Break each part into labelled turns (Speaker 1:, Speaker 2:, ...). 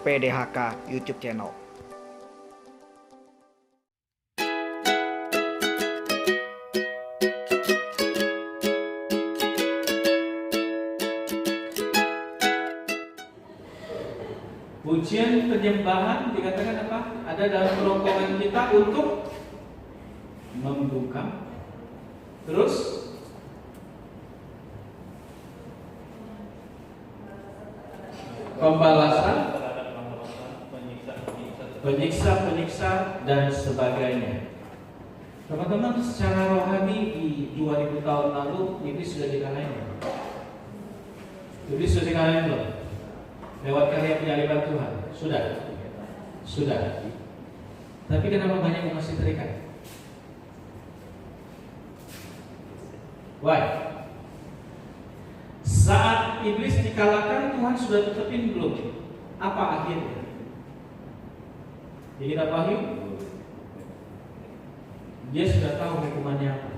Speaker 1: PDHK YouTube channel.
Speaker 2: Pujian penyembahan dikatakan apa? Ada dalam kerongkongan kita untuk membungkam. Terus pembalasan, penyiksa dan sebagainya. Teman-teman, secara rohani di 2000 tahun lalu ini sudah dikalahin. Jadi sudah dikalahin belum? Lewat karya penyaliban Tuhan. Sudah. Tapi kenapa banyak yang masih terikat? Why? Saat iblis dikalahkan, Tuhan sudah tetapin belum? Apa akhirnya? Jadi kita paham? Dia sudah tahu hukumannya apa.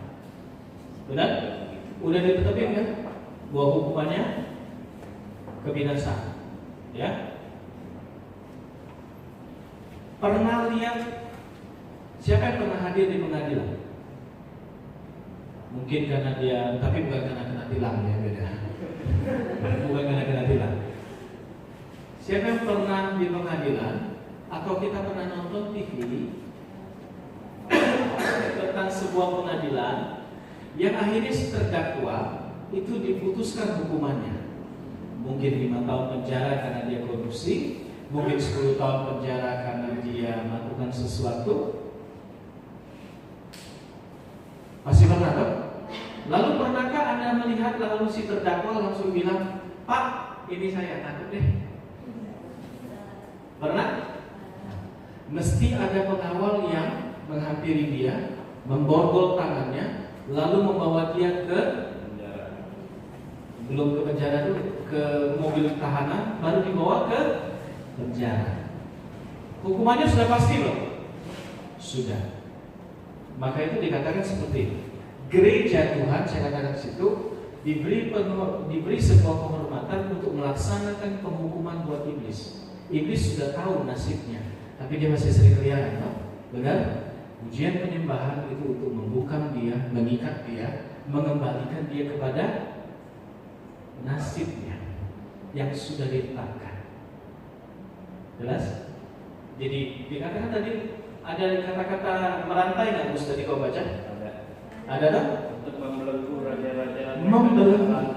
Speaker 2: Benar? Udah ditetapin kan? Bahwa hukumannya kebinasaan. Ya. Pernah lihat siapa yang pernah hadir di pengadilan? Mungkin karena dia, tapi bukan karena kena tilang ya, beda. Bukan karena kena tilang. Siapa yang pernah di pengadilan atau kita pernah nonton TV tentang sebuah pengadilan yang akhirnya si terdakwa itu diputuskan hukumannya? Mungkin 5 tahun penjara karena dia korupsi, mungkin 10 tahun penjara karena dia melakukan sesuatu. Masih pernah dong? Lalu pernahkah Anda melihat lalu si terdakwa langsung bilang, "Pak, ini saya takut deh." Pernah? Mesti ada pengawal yang menghampiri dia, memborgol tangannya, lalu membawa dia ke belum ke penjara dulu, ke mobil tahanan, baru dibawa ke penjara. Hukumannya sudah pasti belum? Sudah. Maka itu dikatakan seperti ini. Gereja Tuhan, saya katakan di situ, diberi sebuah penghormatan untuk melaksanakan penghukuman buat iblis. Iblis sudah tahu nasibnya, tapi dia masih sering keliaran, no? Benar? Ujian penyembahan itu untuk membungkam dia, mengikat dia, mengembalikan dia kepada nasibnya yang sudah ditetapkan. Jelas? Jadi dikatakan tadi ada kata-kata merantai nggak Gus tadi kau baca? Ada dong?
Speaker 3: Untuk membelenggu raja-raja,
Speaker 2: membelenggu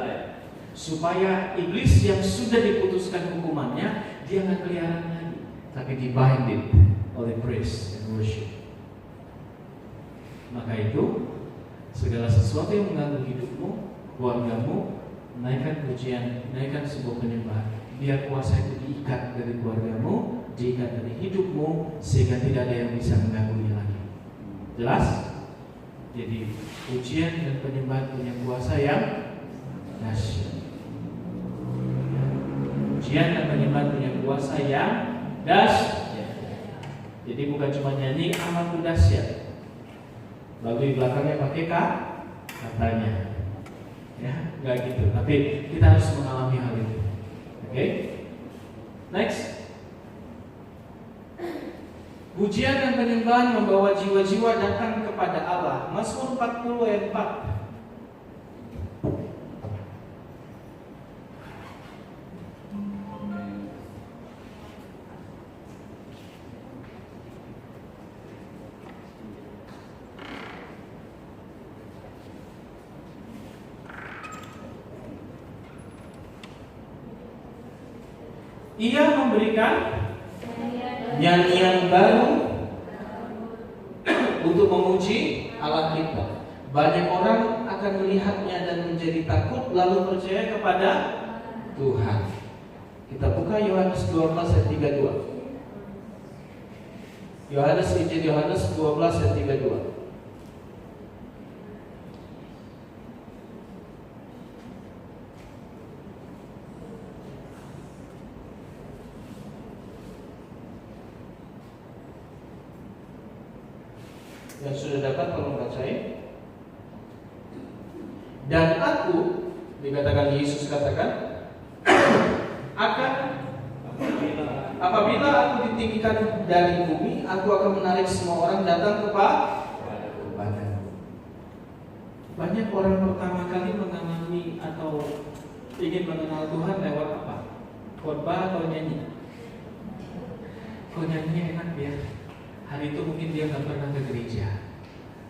Speaker 2: supaya iblis yang sudah diputuskan hukumannya dia nggak keliaran lagi, tapi dibinding oleh praise and worship. Maka itu segala sesuatu yang mengganggu hidupmu, keluargamu, naikkan pujian, naikkan sebuah penyembahan. Biar kuasa itu diikat dari keluargamu, diikat dari hidupmu, sehingga tidak ada yang bisa mengganggunya lagi. Jelas? Jadi pujian dan penyembahan punya kuasa yang dahsyat. Pujian dan penyembahan punya kuasa yang dahsyat. Jadi bukan cuma nyanyi amatku dahsyat, lalu di belakangnya pakai katanya. Ya, nggak gitu. Tapi kita harus mengalami hal itu. Oke? Next. Pujian dan penyembahan membawa jiwa-jiwa datang kepada Allah. Mazmur 40 ayat 4. Ia memberikan nyanyian baru untuk memuji Allah kita. Banyak orang akan melihatnya dan menjadi takut lalu percaya kepada Tuhan. Kita buka Yohanes 12 ayat 32. Injil Yohanes 12 ayat 32. Yang sudah dapat tolong bacain. Dan aku, dikatakan Yesus katakan, akan apabila aku ditinggikan dari bumi, aku akan menarik semua orang datang kepadaku. Banyak orang pertama kali mengalami atau ingin mengenal Tuhan lewat apa? Khotbah atau nyanyi? Kok nyanyinya enak ya? Hari itu mungkin dia nggak pernah ke gereja.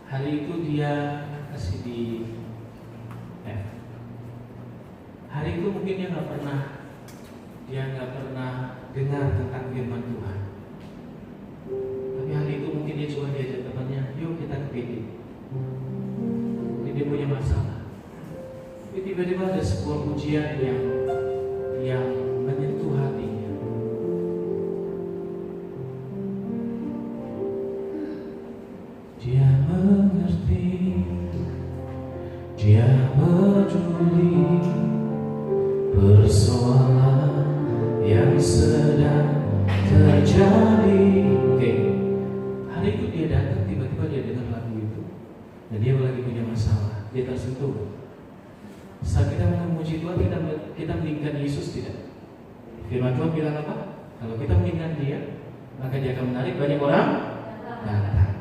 Speaker 2: Hari itu dia kasih di hari itu mungkin dia nggak pernah dengar tentang firman Tuhan. Tapi hari itu mungkin dia cuma diajak temannya, yuk kita ke PD. Dia punya masalah. Tapi tiba-tiba ada sebuah pujian yang menyentuh hatinya. Dia mengerti, dia peduli persoalan yang sedang terjadi. Oke, hari itu dia datang, tiba-tiba dia dengar lagu itu, dan dia lagi punya masalah, dia tersentuh. Saat kita memuji Tuhan, kita meninggikan Yesus tidak? Firman Tuhan bilang apa? Kalau kita meninggikan Dia, maka Dia akan menarik banyak orang datang.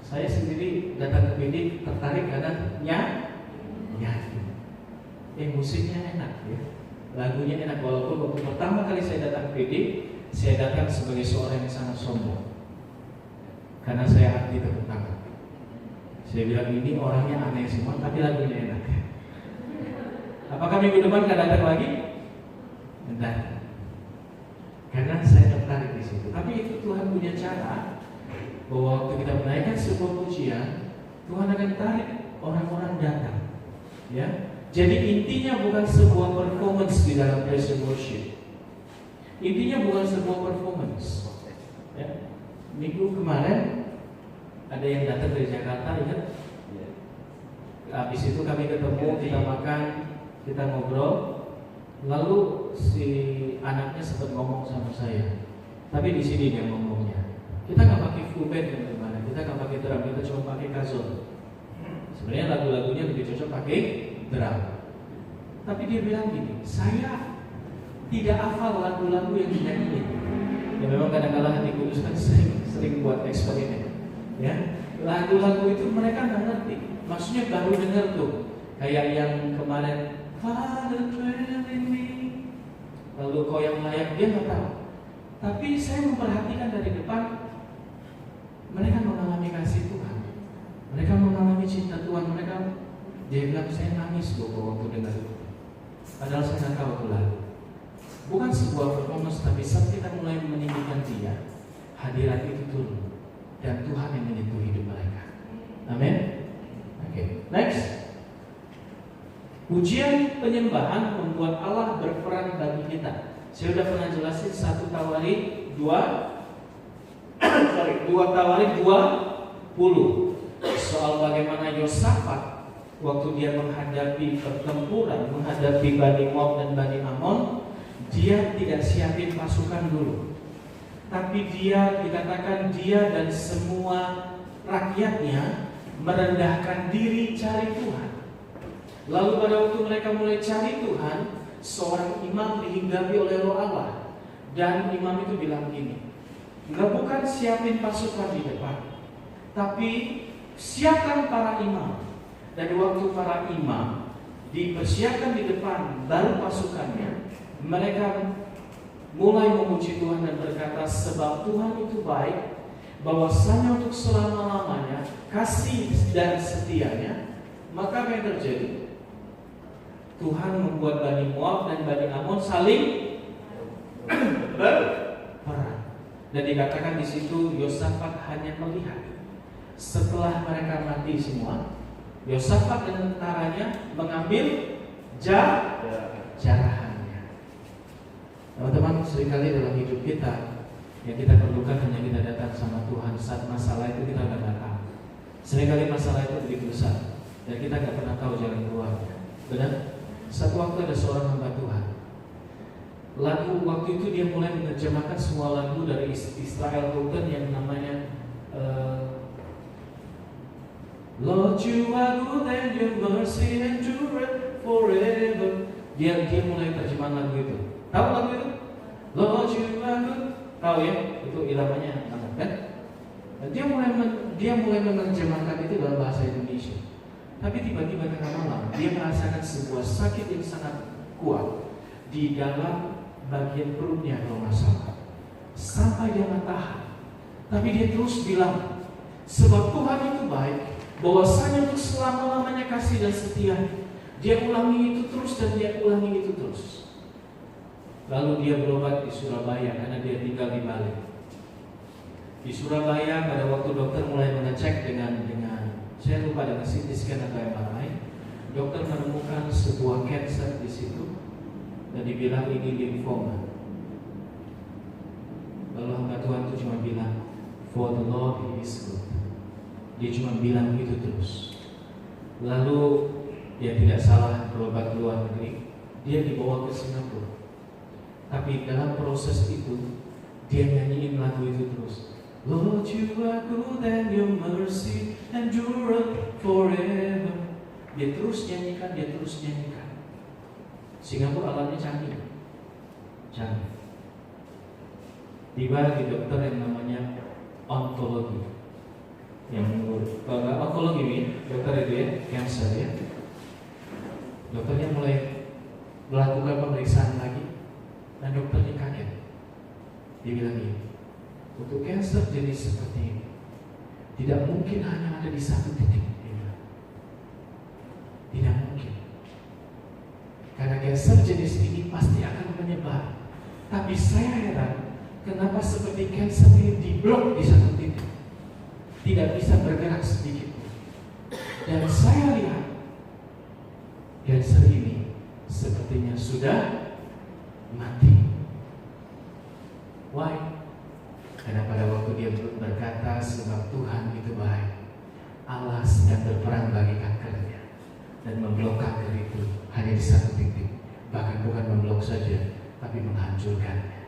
Speaker 2: Saya sendiri datang ke PD tertarik karena nyanyi. Musiknya enak ya, lagunya enak. Walaupun waktu pertama kali saya datang ke PD, saya datang sebagai seorang yang sangat sombong karena saya anti tepuk tangan. Saya bilang ini orangnya aneh semua, tapi lagunya enak. Apakah minggu depan akan datang lagi? Enggak. Karena saya tertarik di situ. Tapi itu Tuhan punya cara bahwa waktu kita menaikkan sebuah pujian, Tuhan akan tarik orang-orang datang. Ya. Jadi intinya bukan sebuah performance di dalam praise and worship. Intinya bukan sebuah performance. Ya. Minggu kemarin ada yang datang dari Jakarta, ingat? Habis itu kami ketemu, kita makan, kita ngobrol. Lalu si anaknya sempat ngomong sama saya. Tapi di sini dia ngomongnya. Kita nggak pakai full band yang gimana? Kita nggak pakai drum, kita cuma pakai kazon. Sebenarnya lagu-lagunya lebih cocok pakai drum. Tapi dia bilang gini, saya tidak hafal lagu-lagu yang dinyanyiin. Ya memang kadang-kadang hati kudus kan sering buat eksperimen. Ya, lagu-lagu itu mereka nggak ngerti. Maksudnya baru dengar tuh, kayak yang kemarin Father dwell in me. Lalu kau yang layak, dia nggak tahu. Tapi saya memperhatikan dari depan, mereka mengalami kasih Tuhan, mereka mengalami cinta Tuhan. Dia bilang saya nangis loh waktu dengar itu. Padahal saya nggak tahu itu lagu. Bukan sebuah performance, tapi saat kita mulai meninggikan Dia, hadirat itu turun dan Tuhan yang menyentuh hidup mereka. Amin. Oke, next. Pujian penyembahan membuat Allah berperan bagi kita. Saya sudah pernah jelasin 1 Tawarik 2 Tawarik 20 soal bagaimana Yosafat waktu dia menghadapi pertempuran, menghadapi Bani Moab dan Bani Amon, dia tidak siapin pasukan dulu. Tapi dia dikatakan dia dan semua rakyatnya merendahkan diri cari Tuhan. Lalu pada waktu mereka mulai cari Tuhan, seorang imam dihinggapi oleh Roh Allah. Dan imam itu bilang gini, enggak, bukan siapin pasukan di depan, tapi siapkan para imam. Dan waktu para imam dipersiapkan di depan, baru pasukannya, mereka mulai memuji Tuhan dan berkata, sebab Tuhan itu baik, bahwasanya untuk selama-lamanya kasih dan setianya. Maka apa yang terjadi? Tuhan membuat Bani Moab dan Bani Amon saling berperang. Dan dikatakan di situ Yosafat hanya melihat. Setelah mereka mati semua, Yosafat dan tentaranya mengambil jarahannya. Teman-teman, seringkali dalam hidup kita yang kita perlukan hanya kita datang sama Tuhan saat masalah itu kita akan datang. Seringkali masalah itu begitu besar dan kita nggak pernah tahu jalan keluarnya. Benar? Satu waktu ada seorang hamba Tuhan. Lagu waktu itu dia mulai menerjemahkan semua lagu dari Israel Houghton yang namanya Lord, you are good and your mercy endureth forever. Dia mulai terjemahan lagu itu. Tahu lagu itu? Lord you are good. Tahu ya, itu iramanya banget kan? Dan dia mulai menerjemahkan itu dalam bahasa Indonesia. Tapi tiba-tiba tengah malam dia merasakan sebuah sakit yang sangat kuat di dalam bagian perutnya kalau nggak salah. Sampai dia tahan. Tapi dia terus bilang, sebab Tuhan itu baik, bahwasanya untuk selama-lamanya kasih dan setia. Dia ulangi itu terus dan dia ulangi itu terus. Lalu dia berobat di Surabaya karena dia tinggal di Bali. Di Surabaya pada waktu dokter mulai mengecek dengan saya lupa dengan CT scan atau MRI, dokter menemukan sebuah kanker di situ dan dibilang ini limfoma. Lalu hamba Tuhan itu cuma bilang, for the Lord is good. Dia cuma bilang gitu terus. Lalu dia tidak salah berobat ke luar negeri, dia dibawa ke Singapura. Tapi dalam proses itu dia nyanyiin lagu itu terus. Lord you are good and your mercy endureth forever. Dia terus nyanyikan. Singapura alatnya canggih. Tiba di dokter yang namanya ontologi. Kalau nggak onkologi, dokter itu ya, cancer ya. Dokternya mulai melakukan pemeriksaan lagi, dan dokternya kaget. Dia bilang gini, untuk cancer jenis seperti ini, tidak mungkin hanya ada di satu titik. Dia bilang, tidak mungkin, karena cancer jenis ini pasti akan menyebar. Tapi saya heran, kenapa seperti cancer ini diblok di satu titik, tidak bisa bergerak sedikit. Dan saya lihat cancer ini sepertinya sudah mati. Why? Karena pada waktu dia berkata sebab Tuhan itu baik, Allah sedang berperang bagi kankernya dan memblok kanker itu hanya di satu titik. Bahkan bukan memblok saja, tapi menghancurkannya.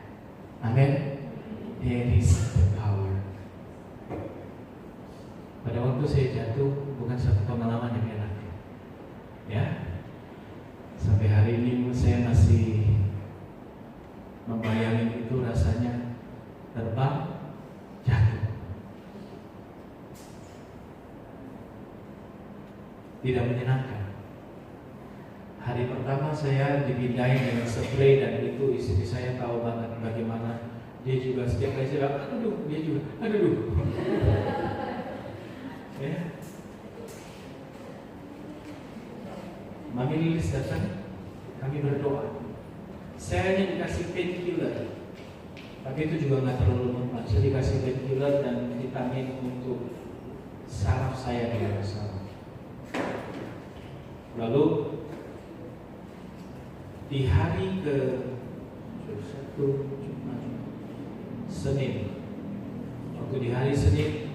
Speaker 2: Amin. There is the power. Pada waktu saya jatuh, bukan satu pengalaman yang enak, ya. Sampai hari ini saya masih membayangin itu rasanya terbang, jatuh. Tidak menyenangkan. Hari pertama saya dipindahin dengan spray dan itu istri saya tahu banget bagaimana dia juga setiap kali saya bilang, aduh, dia juga, aduh. Ya. Mami Lilis datang, kami berdoa. Saya hanya dikasih painkiller, tapi itu juga nggak terlalu mempan. Saya dikasih painkiller dan vitamin untuk saraf saya tidak masalah. Lalu di hari ke Senin, waktu di hari Senin,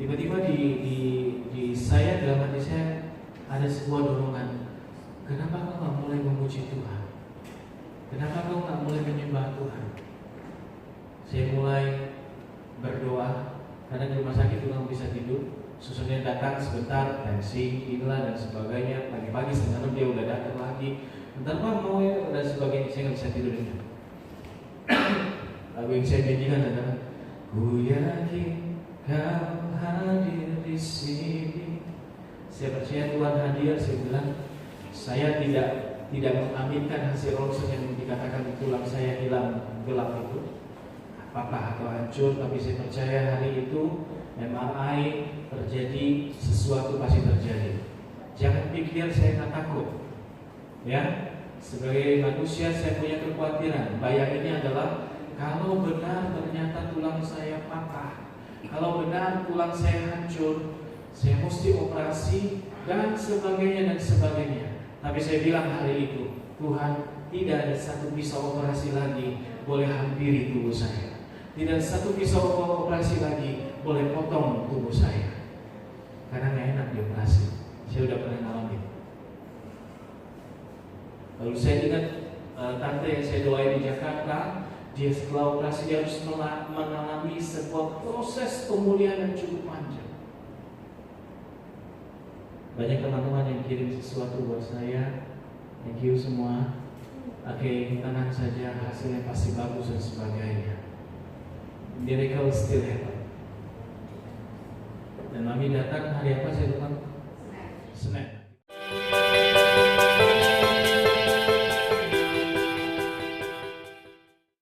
Speaker 2: tiba-tiba di saya dalam hati saya ada sebuah dorongan. Kenapa kau nggak mulai memuji Tuhan? Kenapa kau nggak mulai menyembah Tuhan? Saya mulai berdoa karena di rumah sakit itu nggak bisa tidur. Susunya datang sebentar, tensi, inilah dan sebagainya. Pagi-pagi setengah dia udah datang lagi. Bentar Pak mau ya dan sebagainya. Saya nggak bisa tidur ini. Lagu yang saya nyanyikan adalah Ku yakin kau hadir di sini. Saya percaya Tuhan hadir. Saya bilang saya tidak mengaminkan hasil ronsen yang dikatakan tulang saya hilang gelap itu patah atau hancur, tapi saya percaya hari itu MRI terjadi, sesuatu pasti terjadi. Jangan pikir saya nggak takut, ya. Sebagai manusia saya punya kekhawatiran. Bayanginnya adalah kalau benar ternyata tulang saya patah, kalau benar tulang saya hancur, saya mesti operasi dan sebagainya. Tapi saya bilang hari itu, Tuhan, tidak ada satu pisau operasi lagi boleh hampiri tubuh saya. Tidak satu pisau operasi lagi boleh potong tubuh saya. Karena gak enak dioperasi. Saya udah pernah ngalamin. Lalu saya ingat tante yang saya doain di Jakarta, dia setelah operasi dia harus mengalami sebuah proses pemulihan yang cukup panjang. Banyak teman-teman yang kirim sesuatu buat saya. Thank you semua. Oke, tenang saja, hasilnya pasti bagus dan sebagainya. Miracle still happen. Dan mami datang hari apa saya lupa.